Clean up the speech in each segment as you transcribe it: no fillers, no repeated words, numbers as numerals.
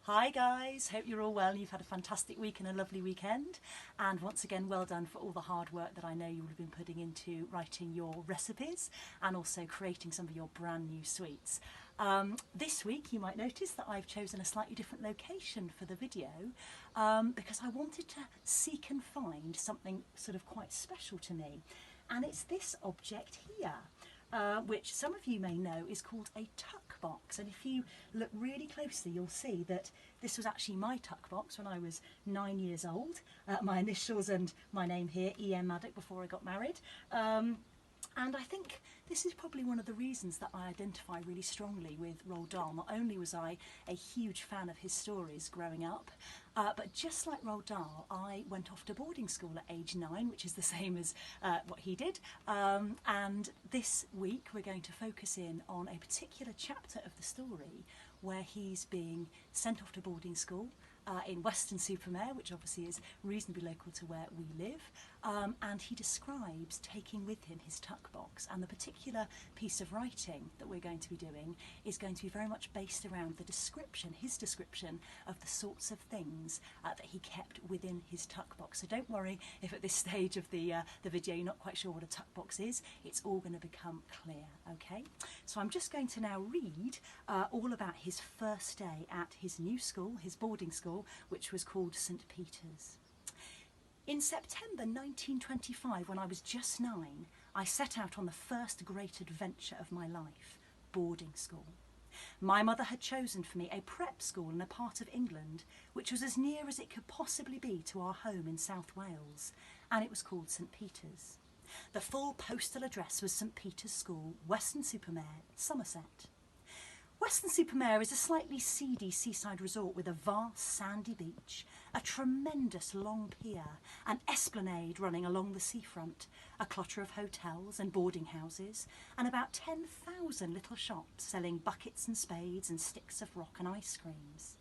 Hi guys, hope you're all well and you've had a fantastic week and a lovely weekend, and once again well done for all the hard work that I know you will have been putting into writing your recipes and also creating some of your brand new sweets. This week you might notice that I've chosen a slightly different location for the video because I wanted to seek and find something sort of quite special to me, and it's this object here. Which some of you may know is called a tuck box, and if you look really closely you'll see that this was actually my tuck box when I was 9 years old. My initials and my name here, E.M. Maddock, before I got married. And I think this is probably one of the reasons that I identify really strongly with Roald Dahl. Not only was I a huge fan of his stories growing up, but just like Roald Dahl, I went off to boarding school at age 9, which is the same as what he did. And this week we're going to focus in on a particular chapter of the story where he's being sent off to boarding school in Weston-super-Mare, which obviously is reasonably local to where we live, and he describes taking with him his tuck box, and the particular piece of writing that we're going to be doing is going to be very much based around the description, his description of the sorts of things that he kept within his tuck box. So don't worry if at this stage of the video you're not quite sure what a tuck box is. It's all going to become clear, okay? So I'm just going to now read all about his first day at his new school, his boarding school, which was called St. Peter's. In September 1925, when I was just 9, I set out on the first great adventure of my life, boarding school. My mother had chosen for me a prep school in a part of England which was as near as it could possibly be to our home in South Wales, and it was called St. Peter's. The full postal address was St. Peter's School, Weston-super-Mare, Somerset. Weston-super-Mare is a slightly seedy seaside resort with a vast sandy beach, a tremendous long pier, an esplanade running along the seafront, a clutter of hotels and boarding houses, and about 10,000 little shops selling buckets and spades and sticks of rock and ice creams.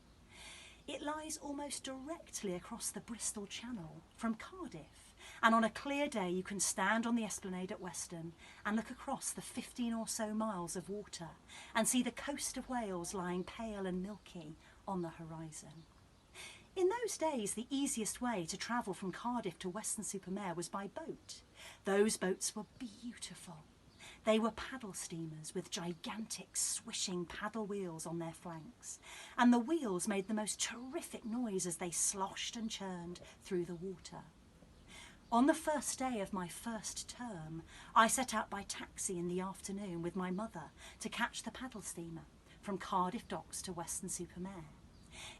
It lies almost directly across the Bristol Channel from Cardiff, and on a clear day you can stand on the esplanade at Weston and look across the 15 or so miles of water and see the coast of Wales lying pale and milky on the horizon. In those days, the easiest way to travel from Cardiff to Weston-super-Mare was by boat. Those boats were beautiful. They were paddle steamers with gigantic swishing paddle wheels on their flanks, and the wheels made the most terrific noise as they sloshed and churned through the water. On the first day of my first term, I set out by taxi in the afternoon with my mother to catch the paddle steamer from Cardiff Docks to Weston-super-Mare.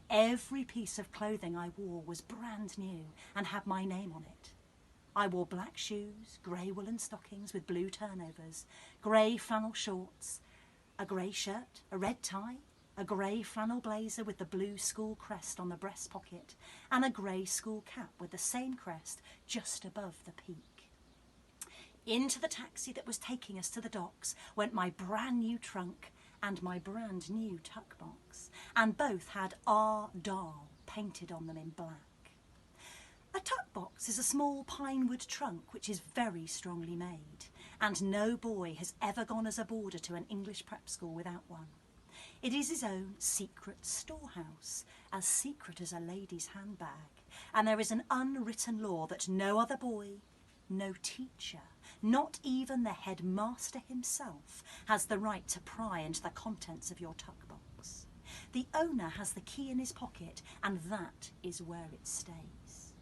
Every piece of clothing I wore was brand new and had my name on it. I wore black shoes, grey woolen stockings with blue turnovers, grey flannel shorts, a grey shirt, a red tie, a grey flannel blazer with the blue school crest on the breast pocket, and a grey school cap with the same crest just above the peak. Into the taxi that was taking us to the docks went my brand new trunk and my brand new tuck box, and both had R. Dahl painted on them in black. A tuck box is a small pine wood trunk which is very strongly made, and no boy has ever gone as a boarder to an English prep school without one. It is his own secret storehouse, as secret as a lady's handbag, and there is an unwritten law that no other boy, no teacher, not even the headmaster himself, has the right to pry into the contents of your tuck box. The owner has the key in his pocket, and that is where it stays.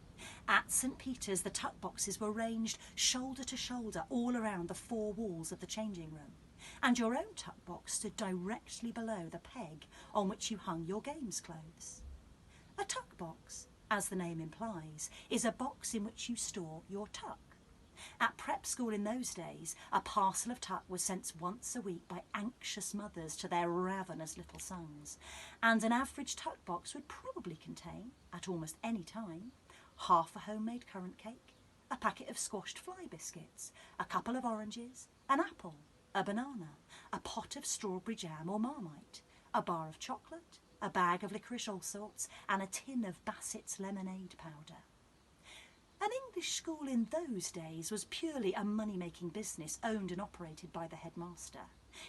At St. Peter's, the tuck boxes were ranged shoulder to shoulder all around the 4 walls of the changing room, and your own tuck box stood directly below the peg on which you hung your games clothes. A tuck box, as the name implies, is a box in which you store your tuck. At prep school in those days, a parcel of tuck was sent once a week by anxious mothers to their ravenous little sons, and an average tuck box would probably contain, at almost any time, half a homemade currant cake, a packet of squashed fly biscuits, a couple of oranges, an apple, a banana, a pot of strawberry jam or marmite, a bar of chocolate, a bag of licorice all sorts, and a tin of Bassett's lemonade powder. An English school in those days was purely a money-making business owned and operated by the headmaster.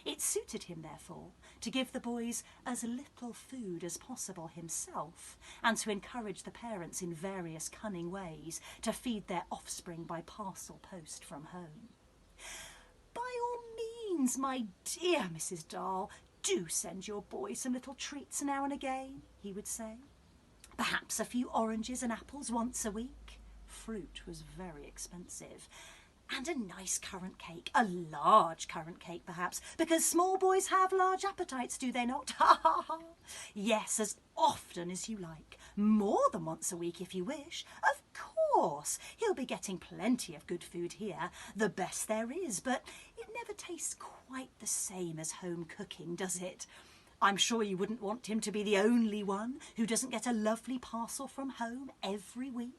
It suited him, therefore, to give the boys as little food as possible himself, and to encourage the parents in various cunning ways to feed their offspring by parcel post from home. "By all means, my dear Mrs. Dahl, do send your boy some little treats now and again," he would say. "Perhaps a few oranges and apples once a week." Fruit was very expensive. "And a nice currant cake, a large currant cake perhaps, because small boys have large appetites, do they not? Ha ha ha! Yes, as often as you like, more than once a week if you wish. Of course, he'll be getting plenty of good food here, the best there is, but it never tastes quite the same as home cooking, does it? I'm sure you wouldn't want him to be the only one who doesn't get a lovely parcel from home every week."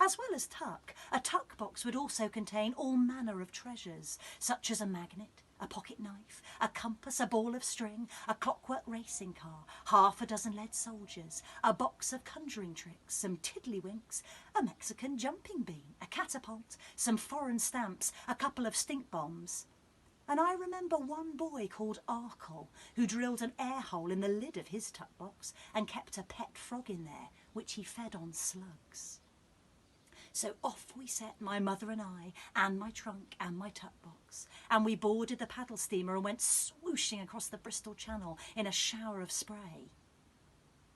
As well as tuck, a tuck box would also contain all manner of treasures, such as a magnet, a pocket knife, a compass, a ball of string, a clockwork racing car, half a dozen lead soldiers, a box of conjuring tricks, some tiddlywinks, a Mexican jumping bean, a catapult, some foreign stamps, a couple of stink bombs. And I remember one boy called Arkle who drilled an air hole in the lid of his tuck box and kept a pet frog in there, which he fed on slugs. So off we set, my mother and I, and my trunk and my tuck box, and we boarded the paddle steamer and went swooshing across the Bristol Channel in a shower of spray.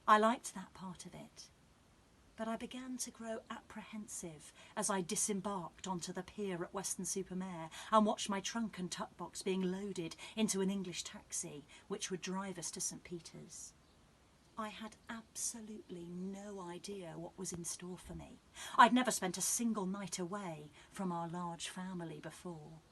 I liked that part of it, but I began to grow apprehensive as I disembarked onto the pier at Weston-super-Mare and watched my trunk and tuck box being loaded into an English taxi which would drive us to St. Peter's. I had absolutely no idea what was in store for me. I'd never spent a single night away from our large family before.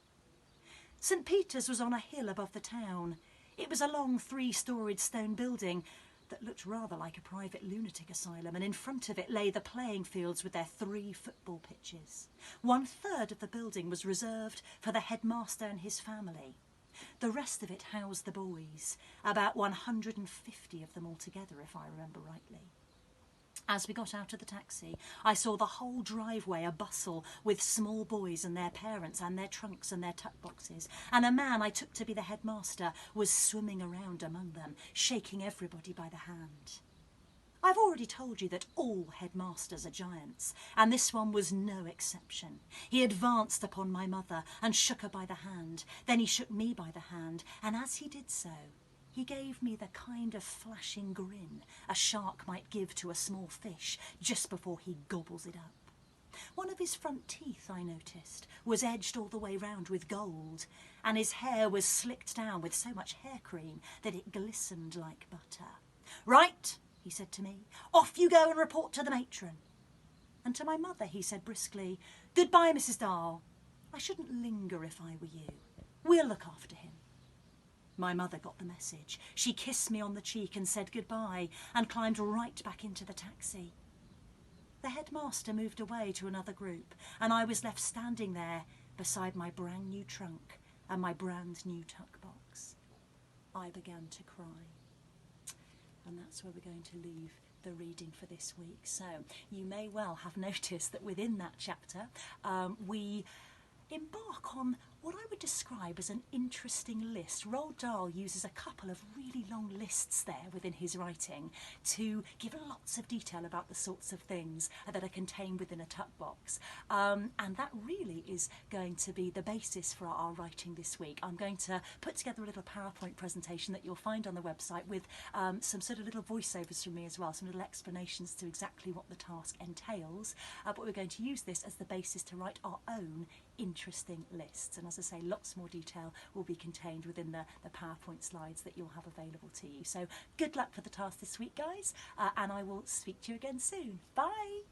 St. Peter's was on a hill above the town. It was a long 3-storied stone building that looked rather like a private lunatic asylum, and in front of it lay the playing fields with their 3 football pitches. 1/3 of the building was reserved for the headmaster and his family. The rest of it housed the boys, about 150 of them altogether, if I remember rightly. As we got out of the taxi, I saw the whole driveway a bustle with small boys and their parents and their trunks and their tuck boxes, and a man I took to be the headmaster was swimming around among them, shaking everybody by the hand. I've already told you that all headmasters are giants, and this one was no exception. He advanced upon my mother and shook her by the hand. Then he shook me by the hand, and as he did so, he gave me the kind of flashing grin a shark might give to a small fish just before he gobbles it up. One of his front teeth, I noticed, was edged all the way round with gold, and his hair was slicked down with so much hair cream that it glistened like butter. "Right," he said to me, "off you go and report to the matron." And to my mother he said briskly, "Goodbye, Mrs. Dahl. I shouldn't linger if I were you. We'll look after him." My mother got the message. She kissed me on the cheek and said goodbye and climbed right back into the taxi. The headmaster moved away to another group, and I was left standing there beside my brand new trunk and my brand new tuck box. I began to cry. And that's where we're going to leave the reading for this week. So you may well have noticed that within that chapter we embark on what I would describe as an interesting list. Roald Dahl uses a couple of really long lists there within his writing to give lots of detail about the sorts of things that are contained within a tuck box. And that really is going to be the basis for our writing this week. I'm going to put together a little PowerPoint presentation that you'll find on the website with some sort of little voiceovers from me as well, some little explanations to exactly what the task entails. But we're going to use this as the basis to write our own interesting lists. And as I say, lots more detail will be contained within the PowerPoint slides that you'll have available to you. So good luck for the task this week, guys, and I will speak to you again soon. Bye!